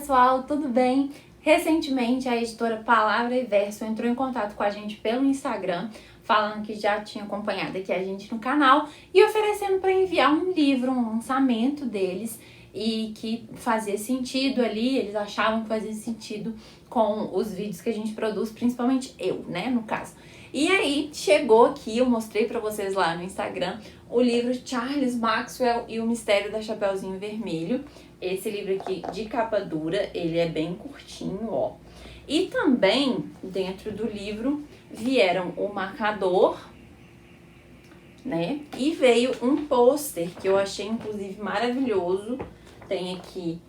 pessoal, tudo bem? Recentemente a editora Palavra e Verso entrou em contato com a gente pelo Instagram, falando que já tinha acompanhado aqui a gente no canal e oferecendo para enviar um livro, um lançamento deles, e que fazia sentido ali, eles achavam que fazia sentido com os vídeos que a gente produz, principalmente eu, né, no caso. E aí, chegou aqui, eu mostrei pra vocês lá no Instagram, o livro Charles Maxwell e o Mistério da Chapeuzinho Vermelho. Esse livro aqui de capa dura, ele é bem curtinho, ó. E também, dentro do livro, vieram o marcador, né? E veio um pôster que eu achei, inclusive, maravilhoso. Tem aqui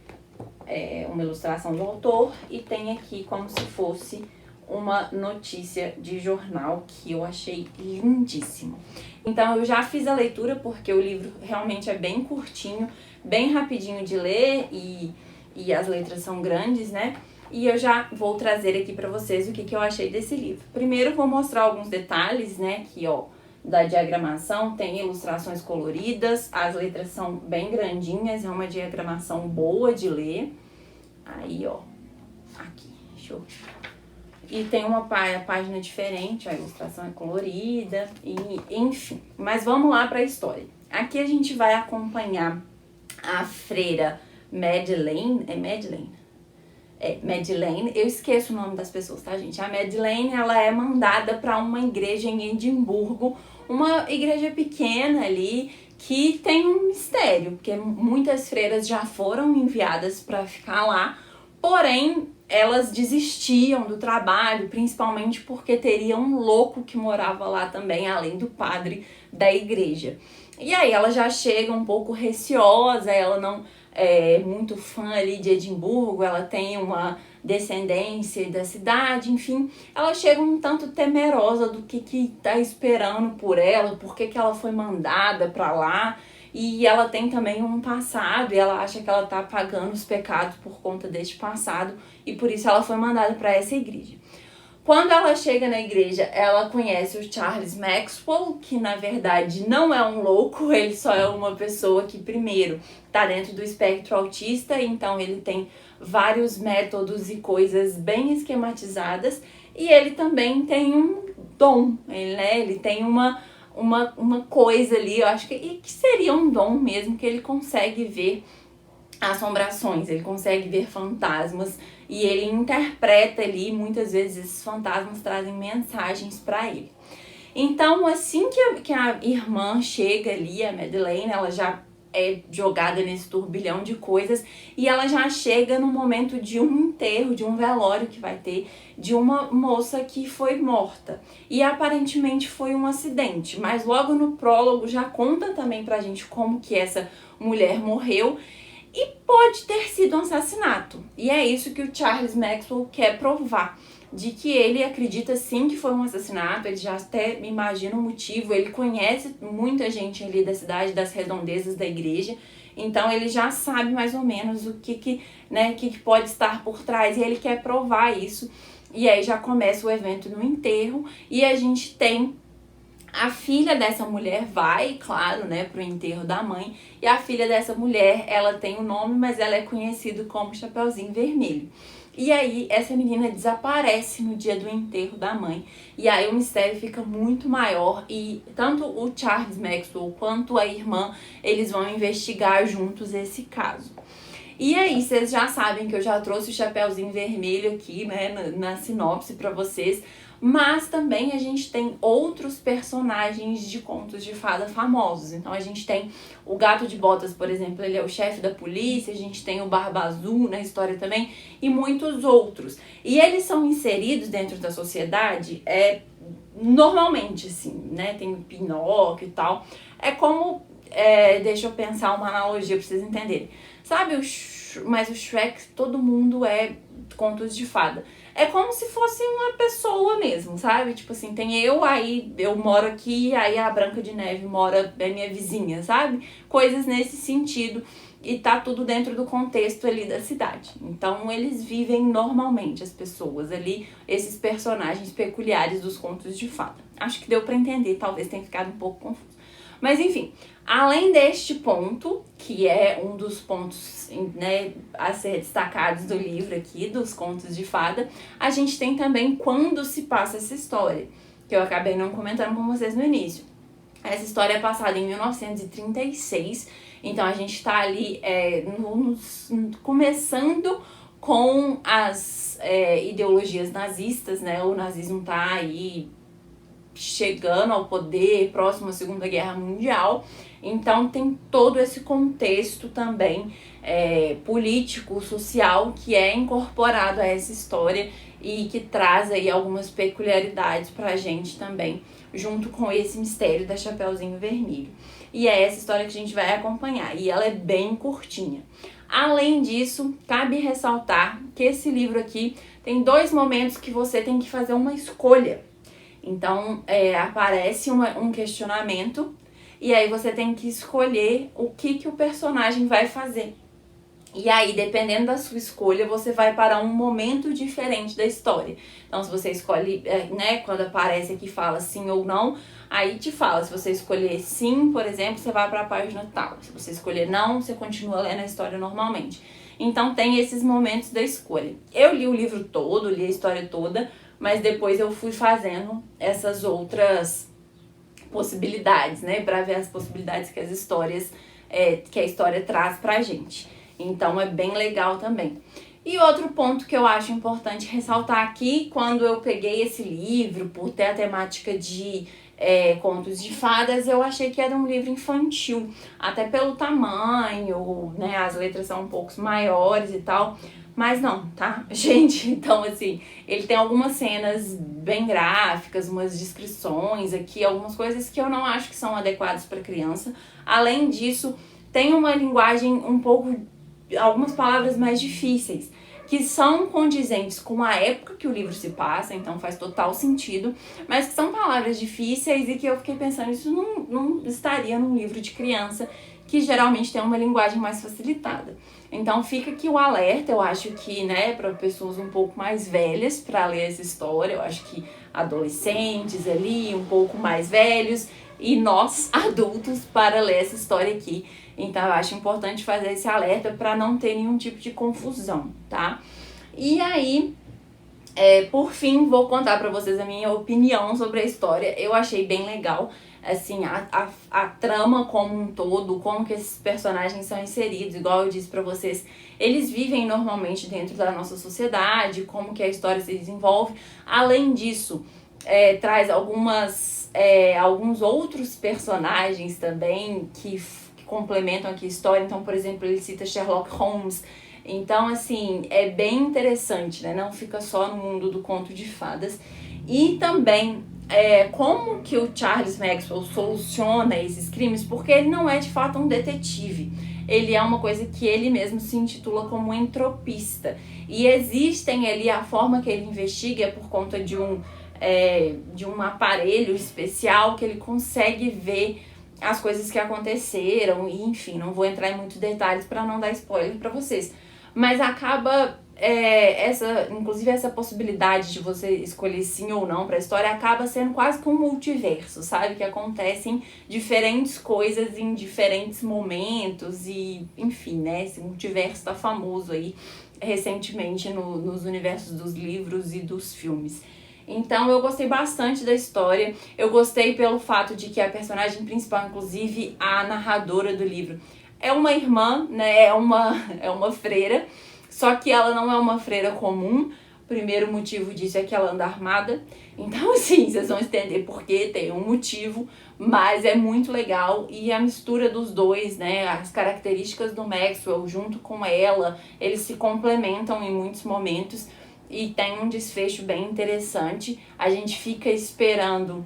uma ilustração do autor e tem aqui como se fosse uma notícia de jornal que eu achei lindíssimo. Então eu já fiz a leitura porque o livro realmente é bem curtinho, bem rapidinho de ler e as letras são grandes, né? E eu já vou trazer aqui pra vocês o que eu achei desse livro. Primeiro vou mostrar alguns detalhes, né? Aqui, ó, da diagramação, tem ilustrações coloridas, as letras são bem grandinhas, é uma diagramação boa de ler. Aí, ó, aqui, deixa eu... E tem uma página diferente, a ilustração é colorida, e enfim. Mas vamos lá para a história. Aqui a gente vai acompanhar a freira Madeleine. É Madeleine? É, Madeleine. Eu esqueço o nome das pessoas, tá, gente? A Madeleine, ela é mandada para uma igreja em Edimburgo, uma igreja pequena ali, que tem um mistério, porque muitas freiras já foram enviadas para ficar lá, porém elas desistiam do trabalho, principalmente porque teria um louco que morava lá também, além do padre da igreja. E aí ela já chega um pouco receosa, ela não é muito fã ali de Edimburgo, ela tem uma descendência da cidade, enfim, ela chega um tanto temerosa do que tá esperando por ela, por que ela foi mandada para lá. E ela tem também um passado e ela acha que ela tá pagando os pecados por conta deste passado e por isso ela foi mandada para essa igreja. Quando ela chega na igreja, ela conhece o Charles Maxwell, que na verdade não é um louco, ele só é uma pessoa que primeiro tá dentro do espectro autista, então ele tem vários métodos e coisas bem esquematizadas e ele também tem um dom, ele tem uma coisa ali, eu acho que seria um dom mesmo, que ele consegue ver assombrações, ele consegue ver fantasmas e ele interpreta ali, muitas vezes esses fantasmas trazem mensagens para ele. Então, assim que a irmã chega ali, a Madeleine, ela já é jogada nesse turbilhão de coisas e ela já chega no momento de um enterro, de um velório que vai ter, de uma moça que foi morta. E aparentemente foi um acidente, mas logo no prólogo já conta também pra gente como que essa mulher morreu e pode ter sido um assassinato. E é isso que o Charles Maxwell quer provar, de que ele acredita sim que foi um assassinato, ele já até imagina o motivo, ele conhece muita gente ali da cidade, das redondezas da igreja, então ele já sabe mais ou menos o que pode estar por trás e ele quer provar isso. E aí já começa o evento no enterro e a gente tem a filha dessa mulher vai, claro, né, pro enterro da mãe, e a filha dessa mulher, ela tem um nome, mas ela é conhecida como Chapeuzinho Vermelho. E aí, essa menina desaparece no dia do enterro da mãe. E aí o mistério fica muito maior e tanto o Charles Maxwell quanto a irmã, eles vão investigar juntos esse caso. E aí, vocês já sabem que eu já trouxe o Chapeuzinho Vermelho aqui, né, na sinopse pra vocês. Mas também a gente tem outros personagens de contos de fada famosos. Então a gente tem o Gato de Botas, por exemplo, ele é o chefe da polícia, a gente tem o Barba Azul na história também, e muitos outros. E eles são inseridos dentro da sociedade normalmente, assim, né? Tem o Pinóquio e tal. É como, deixa eu pensar uma analogia pra vocês entenderem. Sabe, mas o Shrek, todo mundo é contos de fada. É como se fosse uma pessoa mesmo, sabe? Tipo assim, tem eu, aí eu moro aqui, aí a Branca de Neve é minha vizinha, sabe? Coisas nesse sentido. E tá tudo dentro do contexto ali da cidade. Então eles vivem normalmente, as pessoas ali, esses personagens peculiares dos contos de fada. Acho que deu pra entender, talvez tenha ficado um pouco confuso. Mas enfim, além deste ponto, que é um dos pontos, né, a ser destacados do livro aqui, dos contos de fada, a gente tem também quando se passa essa história, que eu acabei não comentando com vocês no início. Essa história é passada em 1936, então a gente tá ali começando com as ideologias nazistas, né? O nazismo tá aí chegando ao poder, próximo à Segunda Guerra Mundial. Então tem todo esse contexto também político, social, que é incorporado a essa história e que traz aí algumas peculiaridades pra gente também, junto com esse mistério da Chapeuzinho Vermelho. E é essa história que a gente vai acompanhar, e ela é bem curtinha. Além disso, cabe ressaltar que esse livro aqui tem 2 momentos que você tem que fazer uma escolha. Então, aparece um questionamento, e aí você tem que escolher o que o personagem vai fazer. E aí, dependendo da sua escolha, você vai para um momento diferente da história. Então, se você escolhe, né, quando aparece aqui fala sim ou não, aí te fala, se você escolher sim, por exemplo, você vai para a página tal. Se você escolher não, você continua lendo a história normalmente. Então, tem esses momentos da escolha. Eu li o livro todo, li a história toda, mas depois eu fui fazendo essas outras possibilidades, né, para ver as possibilidades que que a história traz pra gente. Então é bem legal também. E outro ponto que eu acho importante ressaltar aqui, quando eu peguei esse livro, por ter a temática de contos de fadas, eu achei que era um livro infantil, até pelo tamanho, né, as letras são um pouco maiores e tal, mas não, tá, gente? Então, assim, ele tem algumas cenas bem gráficas, umas descrições aqui, algumas coisas que eu não acho que são adequadas para criança. Além disso, tem uma linguagem um pouco, algumas palavras mais difíceis, que são condizentes com a época que o livro se passa, então faz total sentido, mas que são palavras difíceis e que eu fiquei pensando, isso não estaria num livro de criança, que geralmente tem uma linguagem mais facilitada. Então fica aqui o alerta, eu acho que, né, para pessoas um pouco mais velhas para ler essa história, eu acho que adolescentes ali, um pouco mais velhos, e nós, adultos, para ler essa história aqui. Então eu acho importante fazer esse alerta para não ter nenhum tipo de confusão, tá? E aí, por fim, vou contar para vocês a minha opinião sobre a história. Eu achei bem legal, assim, a trama como um todo, como que esses personagens são inseridos, igual eu disse para vocês, eles vivem normalmente dentro da nossa sociedade, como que a história se desenvolve. Além disso, traz alguns outros personagens também que complementam aqui a história. Então, por exemplo, ele cita Sherlock Holmes. Então, assim, é bem interessante, né? Não fica só no mundo do conto de fadas. E também, como que o Charles Maxwell soluciona esses crimes, porque ele não é, de fato, um detetive. Ele é uma coisa que ele mesmo se intitula como entropista. E existem ali, a forma que ele investiga é por conta de um aparelho especial que ele consegue ver as coisas que aconteceram, e enfim, não vou entrar em muitos detalhes para não dar spoiler para vocês, mas acaba inclusive essa possibilidade de você escolher sim ou não para a história acaba sendo quase que um multiverso, sabe, que acontecem diferentes coisas em diferentes momentos e enfim, né, esse multiverso tá famoso aí recentemente nos universos dos livros e dos filmes. Então eu gostei bastante da história, eu gostei pelo fato de que a personagem principal, inclusive a narradora do livro, é uma irmã, né, é uma freira, só que ela não é uma freira comum. O primeiro motivo disso é que ela anda armada, então assim, vocês vão entender porque tem um motivo, mas é muito legal, e a mistura dos dois, né, as características do Maxwell junto com ela, eles se complementam em muitos momentos, e tem um desfecho bem interessante. A gente fica esperando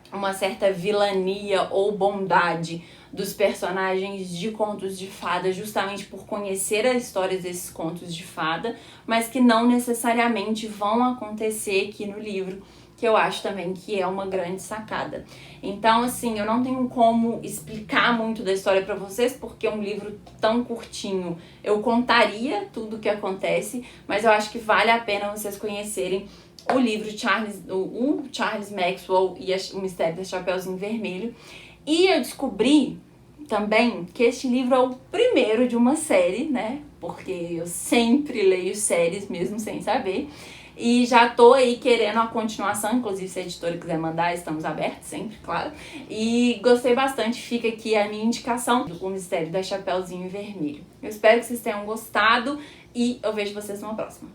uma certa vilania ou bondade dos personagens de contos de fada, justamente por conhecer as histórias desses contos de fada, mas que não necessariamente vão acontecer aqui no livro, que eu acho também que é uma grande sacada. Então, assim, eu não tenho como explicar muito da história pra vocês, porque é um livro tão curtinho. Eu contaria tudo o que acontece, mas eu acho que vale a pena vocês conhecerem o livro o Charles Maxwell e o Mistério da Chapeuzinho Vermelho. E eu descobri também que este livro é o primeiro de uma série, né? Porque eu sempre leio séries mesmo sem saber. E já tô aí querendo a continuação, inclusive se a editora quiser mandar, estamos abertos sempre, claro. E gostei bastante, fica aqui a minha indicação do Mistério da Chapeuzinho Vermelho. Eu espero que vocês tenham gostado e eu vejo vocês numa próxima.